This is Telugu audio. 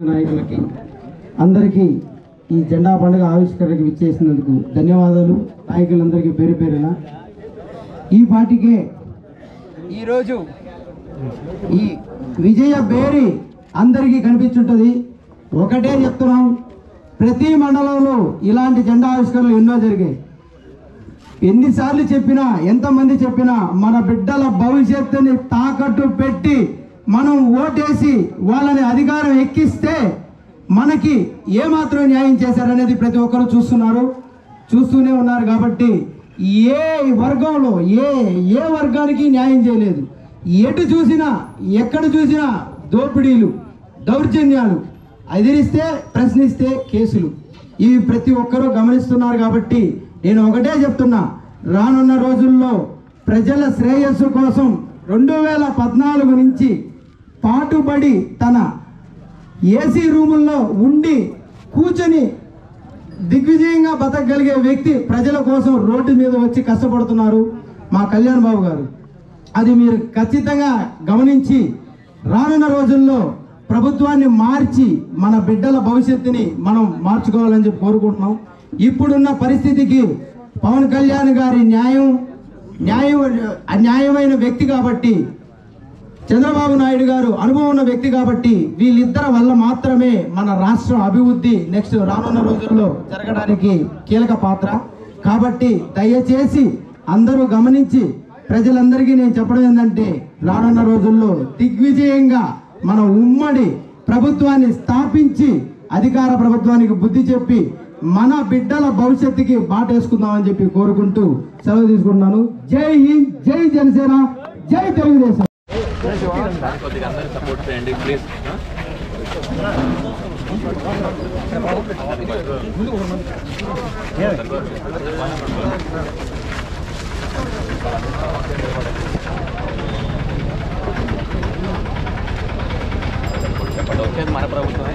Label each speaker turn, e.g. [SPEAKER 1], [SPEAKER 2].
[SPEAKER 1] నాయకులకి అందరికీ ఈ జెండా పండుగ ఆవిష్కరణకు విచ్చేసినందుకు ధన్యవాదాలు. నాయకులందరికీ పేరు పేరున ఈ పార్టీకే ఈరోజు ఈ విజయ బేరి అందరికీ కనిపించుంటుంది. ఒకటే చెప్తున్నాం, ప్రతి మండలంలో ఇలాంటి జెండా ఆవిష్కరణలు ఎన్నో జరిగాయి. ఎన్నిసార్లు చెప్పినా, ఎంతమంది చెప్పినా మన బిడ్డల భవిష్యత్తుని తాకట్టు పెట్టి మనం ఓటేసి వాళ్ళని అధికారం ఎక్కిస్తే మనకి ఏమాత్రం న్యాయం చేశారనేది ప్రతి ఒక్కరు చూస్తూనే ఉన్నారు. కాబట్టి ఏ వర్గంలో ఏ వర్గానికి న్యాయం చేయలేదు. ఎటు చూసినా ఎక్కడ చూసినా దోపిడీలు, దౌర్జన్యాలు, ఎదిరిస్తే ప్రశ్నిస్తే కేసులు, ఇవి ప్రతి ఒక్కరూ గమనిస్తున్నారు. కాబట్టి నేను ఒకటే చెప్తున్నా, రానున్న రోజుల్లో ప్రజల శ్రేయస్సు కోసం 2014 నుంచి పాటుబడి తన ఏసీ రూముల్లో ఉండి కూర్చొని దిగ్విజయంగా బతకగలిగే వ్యక్తి ప్రజల కోసం రోడ్డు మీద వచ్చి కష్టపడుతున్నారు మా కళ్యాణ్ బాబు గారు. అది మీరు ఖచ్చితంగా గమనించి రానున్న రోజుల్లో ప్రభుత్వాన్ని మార్చి మన బిడ్డల భవిష్యత్తుని మనం మార్చుకోవాలని చెప్పి కోరుకుంటున్నాం. ఇప్పుడున్న పరిస్థితికి పవన్ కళ్యాణ్ గారి న్యాయమైన వ్యక్తి కాబట్టి, చంద్రబాబు నాయుడు గారు అనుభవం ఉన్న వ్యక్తి కాబట్టి, వీళ్ళిద్దరి వల్ల మాత్రమే మన రాష్ట్ర అభివృద్ధి నెక్స్ట్ రానున్న రోజుల్లో జరగడానికి కీలక పాత్ర. కాబట్టి దయచేసి అందరూ గమనించి ప్రజలందరికీ నేను చెప్పడం ఏంటంటే, రానున్న రోజుల్లో దిగ్విజయంగా మన ఉమ్మడి ప్రభుత్వాన్ని స్థాపించి అధికార ప్రభుత్వానికి బుద్ధి చెప్పి మన బిడ్డల భవిష్యత్తుకి బాటేసుకుందామని చెప్పి కోరుకుంటూ సెలవు తీసుకుంటున్నాను. జై హింద్, జై జనసేన, జై తెలుగుదేశం.
[SPEAKER 2] సపోర్ట్ చేయండి ప్లీజ్. చెప్పండి, వచ్చేది మన ప్రభుత్వమే.